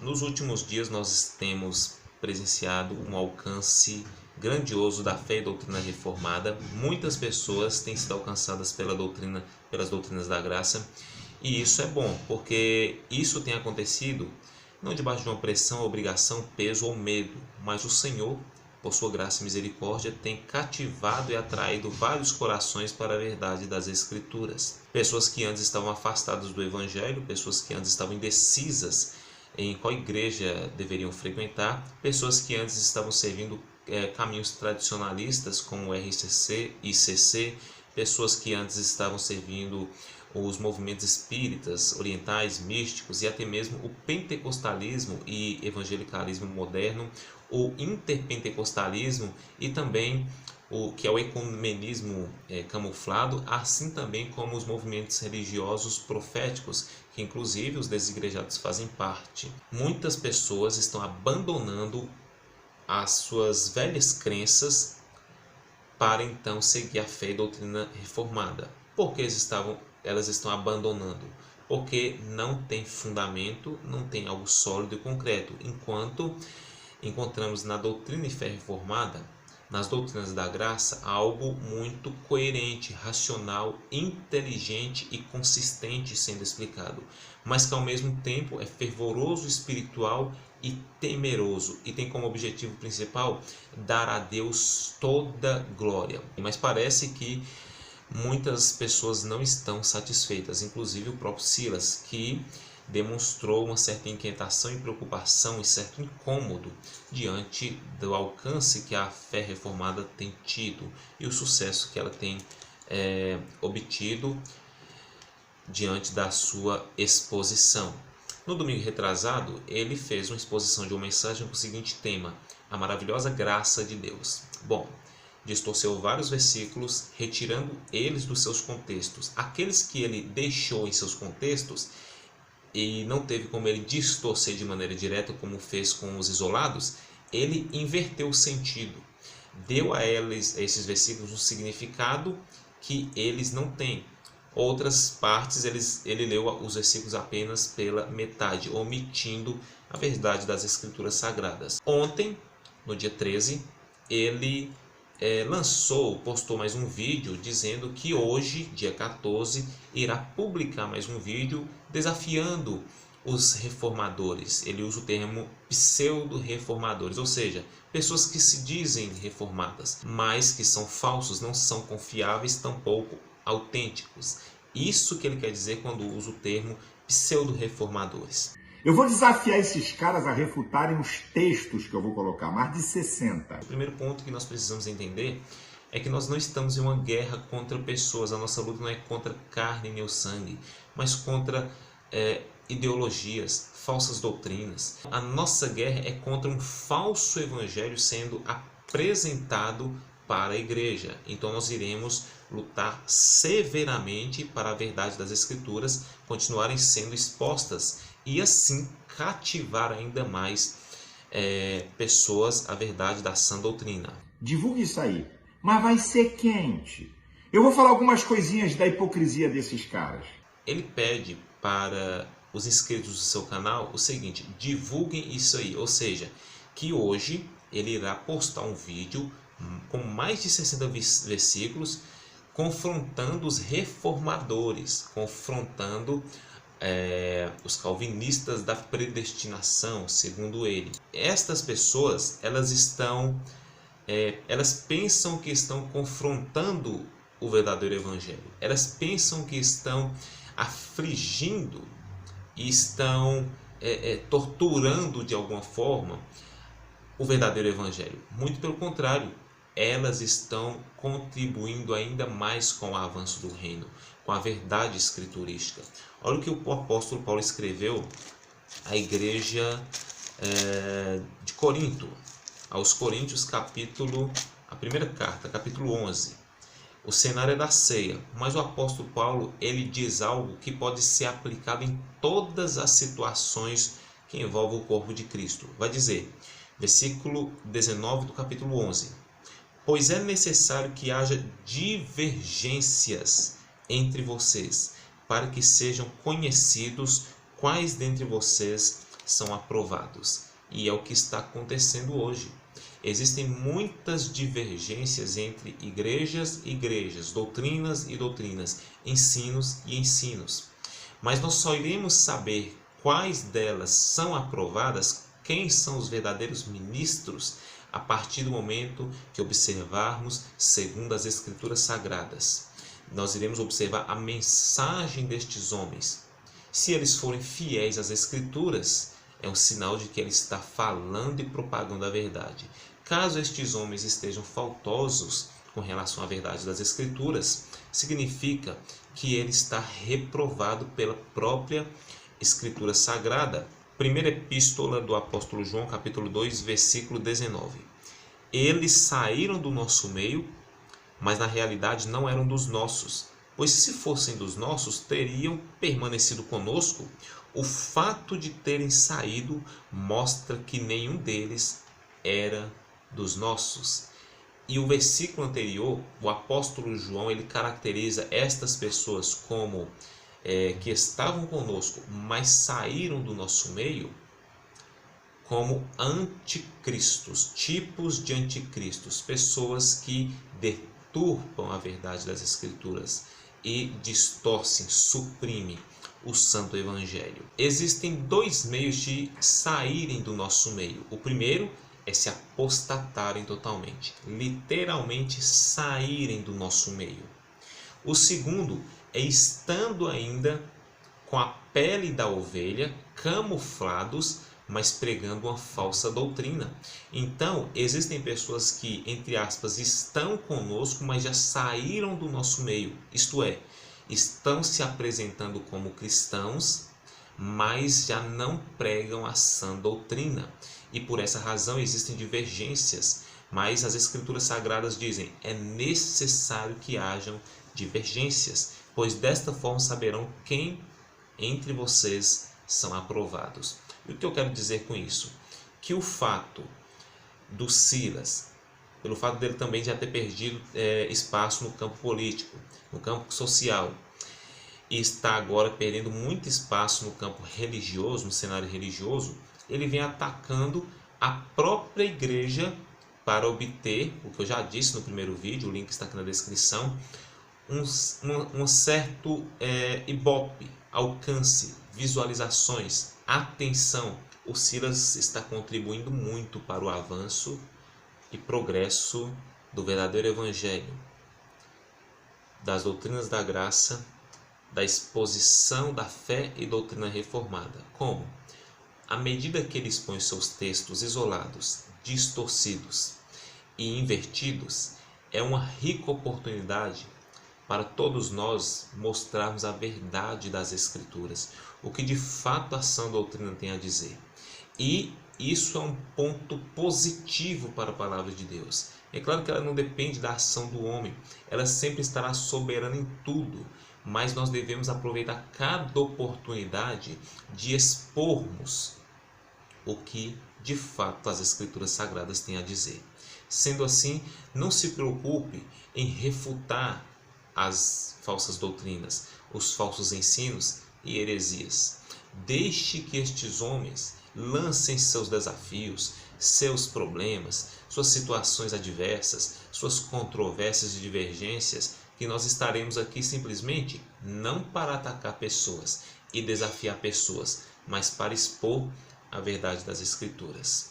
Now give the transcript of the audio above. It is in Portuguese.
Nos últimos dias nós temos presenciado um alcance grandioso da fé e doutrina reformada. Muitas pessoas têm sido alcançadas pelas doutrinas da graça, e isso é bom, porque isso tem acontecido não debaixo de uma pressão, obrigação, peso ou medo, mas o Senhor, por sua graça e misericórdia, tem cativado e atraído vários corações para a verdade das Escrituras. Pessoas que antes estavam afastadas do Evangelho, pessoas que antes estavam indecisas em qual igreja deveriam frequentar, pessoas que antes estavam servindo caminhos tradicionalistas como o RCC, ICC, pessoas que antes estavam servindo os movimentos espíritas, orientais, místicos e até mesmo o pentecostalismo e evangelicalismo moderno, o interpentecostalismo e também o que é o ecumenismo camuflado, assim também como os movimentos religiosos proféticos, que inclusive os desigrejados fazem parte. Muitas pessoas estão abandonando as suas velhas crenças para então seguir a fé e doutrina reformada. Por que elas estão abandonando? Porque não tem fundamento, não tem algo sólido e concreto, enquanto encontramos na doutrina e fé reformada, nas doutrinas da graça, algo muito coerente, racional, inteligente e consistente sendo explicado, mas que ao mesmo tempo é fervoroso, espiritual e temeroso, e tem como objetivo principal dar a Deus toda glória. Mas parece que muitas pessoas não estão satisfeitas, inclusive o próprio Silas, que demonstrou uma certa inquietação e preocupação e certo incômodo diante do alcance que a fé reformada tem tido e o sucesso que ela tem obtido diante da sua exposição. No domingo retrasado, ele fez uma exposição de uma mensagem com o seguinte tema: a maravilhosa graça de Deus. Bom, distorceu vários versículos, retirando eles dos seus contextos. Aqueles que ele deixou em seus contextos e não teve como ele distorcer de maneira direta, como fez com os isolados, ele inverteu o sentido. Deu a esses versículos um significado que eles não têm. Outras partes ele leu os versículos apenas pela metade, omitindo a verdade das Escrituras Sagradas. Ontem, no dia 13, ele postou mais um vídeo dizendo que hoje, dia 14, irá publicar mais um vídeo desafiando os reformadores. Ele usa o termo pseudo-reformadores, ou seja, pessoas que se dizem reformadas, mas que são falsos, não são confiáveis, tampouco autênticos. Isso que ele quer dizer quando usa o termo pseudo-reformadores. Eu vou desafiar esses caras a refutarem os textos que eu vou colocar, mais de 60. O primeiro ponto que nós precisamos entender é que nós não estamos em uma guerra contra pessoas. A nossa luta não é contra carne nem o sangue, mas contra ideologias, falsas doutrinas. A nossa guerra é contra um falso evangelho sendo apresentado para a igreja. Então nós iremos lutar severamente para a verdade das Escrituras continuarem sendo expostas e assim cativar ainda mais pessoas à verdade da sã doutrina. Divulgue isso aí, mas vai ser quente. Eu vou falar algumas coisinhas da hipocrisia desses caras. Ele pede para os inscritos do seu canal o seguinte: divulguem isso aí, ou seja, que hoje ele irá postar um vídeo com mais de 60 versículos confrontando os reformadores, confrontando os calvinistas da predestinação, segundo ele. Estas pessoas, elas pensam que estão confrontando o verdadeiro evangelho. Elas pensam que estão afligindo e estão torturando de alguma forma o verdadeiro evangelho. Muito pelo contrário, elas estão contribuindo ainda mais com o avanço do reino, com a verdade escriturística. Olha o que o apóstolo Paulo escreveu à igreja de Corinto, aos Coríntios, a primeira carta, capítulo 11. O cenário é da ceia, mas o apóstolo Paulo ele diz algo que pode ser aplicado em todas as situações que envolvem o corpo de Cristo. Vai dizer, versículo 19 do capítulo 11: pois é necessário que haja divergências entre vocês, para que sejam conhecidos quais dentre vocês são aprovados. E é o que está acontecendo hoje. Existem muitas divergências entre igrejas e igrejas, doutrinas e doutrinas, ensinos e ensinos. Mas nós só iremos saber quais delas são aprovadas, quem são os verdadeiros ministros, a partir do momento que observarmos segundo as Escrituras Sagradas. Nós iremos observar a mensagem destes homens. Se eles forem fiéis às Escrituras, é um sinal de que ele está falando e propagando a verdade. Caso estes homens estejam faltosos com relação à verdade das Escrituras, significa que ele está reprovado pela própria Escritura Sagrada. Primeira epístola do apóstolo João, capítulo 2, versículo 19. Eles saíram do nosso meio, mas na realidade não eram dos nossos, pois se fossem dos nossos, teriam permanecido conosco. O fato de terem saído mostra que nenhum deles era dos nossos. E o versículo anterior, o apóstolo João, ele caracteriza estas pessoas como que estavam conosco, mas saíram do nosso meio, como anticristos, tipos de anticristos, pessoas que deturpam a verdade das Escrituras e distorcem, suprimem o Santo Evangelho. Existem dois meios de saírem do nosso meio. O primeiro é se apostatarem totalmente, literalmente saírem do nosso meio. O segundo é estando ainda com a pele da ovelha, camuflados, mas pregando uma falsa doutrina. Então, existem pessoas que, entre aspas, estão conosco, mas já saíram do nosso meio. Isto é, estão se apresentando como cristãos, mas já não pregam a sã doutrina. E por essa razão existem divergências, mas as Escrituras Sagradas dizem, é necessário que hajam divergências, pois desta forma saberão quem entre vocês são aprovados. E o que eu quero dizer com isso? Que o fato do Silas, pelo fato dele também já ter perdido espaço no campo político, no campo social, e está agora perdendo muito espaço no campo religioso, no cenário religioso, ele vem atacando a própria igreja para obter, o que eu já disse no primeiro vídeo, o link está aqui na descrição, um certo ibope, alcance, visualizações, atenção. O Silas está contribuindo muito para o avanço e progresso do verdadeiro Evangelho, das doutrinas da graça, da exposição da fé e doutrina reformada. Como? À medida que ele expõe seus textos isolados, distorcidos e invertidos, é uma rica oportunidade para todos nós mostrarmos a verdade das Escrituras, o que de fato a sã doutrina tem a dizer. E isso é um ponto positivo para a palavra de Deus. É claro que ela não depende da ação do homem, ela sempre estará soberana em tudo, mas nós devemos aproveitar cada oportunidade de expormos o que de fato as Escrituras Sagradas têm a dizer. Sendo assim, não se preocupe em refutar as falsas doutrinas, os falsos ensinos e heresias. Deixe que estes homens lancem seus desafios, seus problemas, suas situações adversas, suas controvérsias e divergências, que nós estaremos aqui simplesmente não para atacar pessoas e desafiar pessoas, mas para expor a verdade das Escrituras.